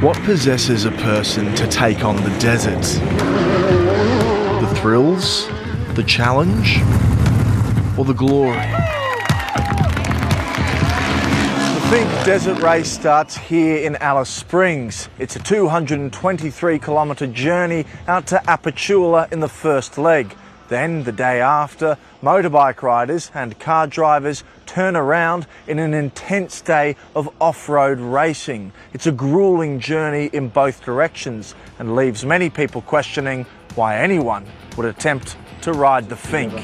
What possesses a person to take on the desert? The thrills, the challenge, or the glory? The Finke Desert Race starts here in Alice Springs. It's a 223-kilometre journey out to Aputula in the first leg. Then, the day after, motorbike riders and car drivers turn around in an intense day of off-road racing. It's a gruelling journey in both directions and leaves many people questioning why anyone would attempt to ride the Finke.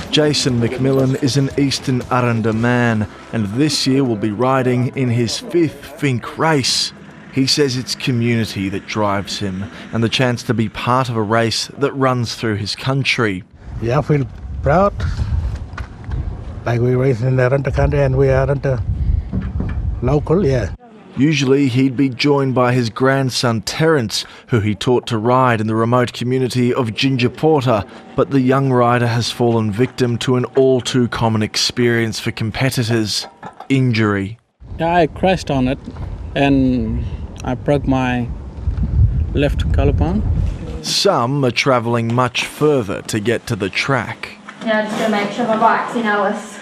Jason McMillan is an Eastern Aranda man, and this year will be riding in his 5th Finke race. He says it's community that drives him and the chance to be part of a race that runs through his country. Yeah, I feel proud. Like we race in the Aranda country and we are Aranda local, yeah. Usually he'd be joined by his grandson Terence, who he taught to ride in the remote community of Gingerporta, but the young rider has fallen victim to an all too common experience for competitors: injury. Yeah, I crashed on it and I broke my left collarbone. Some are travelling much further to get to the track. Yeah, just to make sure my bike's in Alice.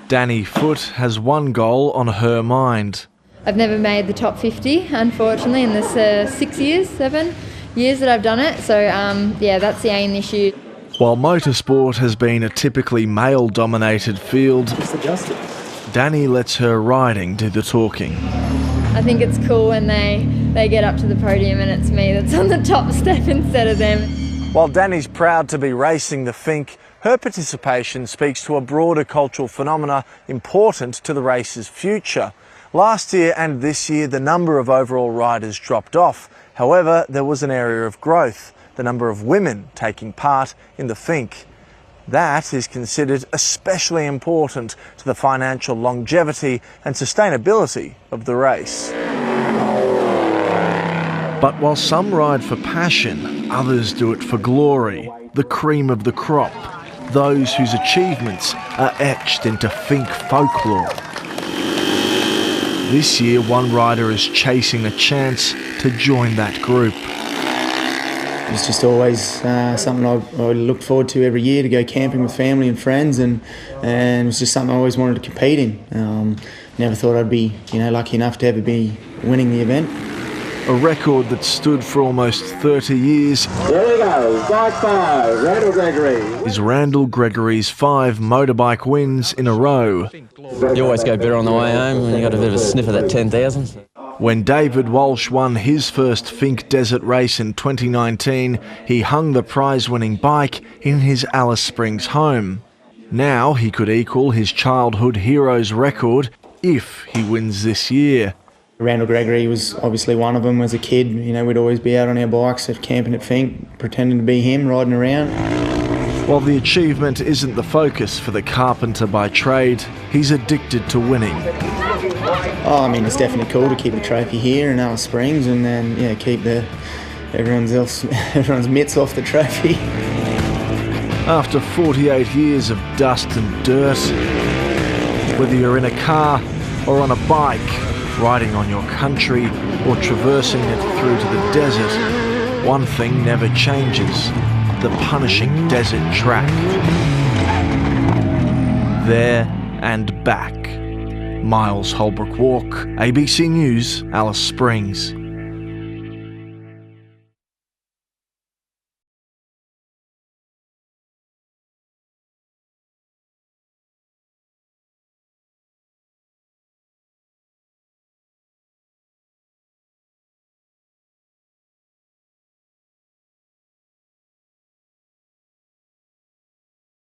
Danny Foote has one goal on her mind. I've never made the top 50, unfortunately, in this 7 years that I've done it. So, yeah, that's the aim this year. While motorsport has been a typically male-dominated field, Danny lets her riding do the talking. I think it's cool when they get up to the podium and it's me that's on the top step instead of them. While Danny's proud to be racing the Finke, her participation speaks to a broader cultural phenomena important to the race's future. Last year and this year, the number of overall riders dropped off. However, there was an area of growth, the number of women taking part in the Finke. That is considered especially important to the financial longevity and sustainability of the race. But while some ride for passion, others do it for glory, the cream of the crop, those whose achievements are etched into Finke folklore. This year, one rider is chasing a chance to join that group. It's just always something I looked forward to every year, to go camping with family and friends, and it was just something I always wanted to compete in. Never thought I'd be, lucky enough to ever be winning the event. A record that stood for almost 30 years. There we go, bike 5, Randall Gregory. Is Randall Gregory's 5 motorbike wins in a row. You always go better on the way home when you got a bit of a sniff of that 10,000. When David Walsh won his first Finke Desert Race in 2019, he hung the prize-winning bike in his Alice Springs home. Now he could equal his childhood hero's record if he wins this year. Randall Gregory was obviously one of them. As a kid, we'd always be out on our bikes at camping at Finke, pretending to be him, riding around. While the achievement isn't the focus for the carpenter by trade, he's addicted to winning. It's definitely cool to keep the trophy here in Alice Springs and then keep everyone's mitts off the trophy. After 48 years of dust and dirt, whether you're in a car or on a bike, riding on your country or traversing it through to the desert, one thing never changes: the punishing desert track. There and back. Myles Houlbrook-Walk, ABC News, Alice Springs.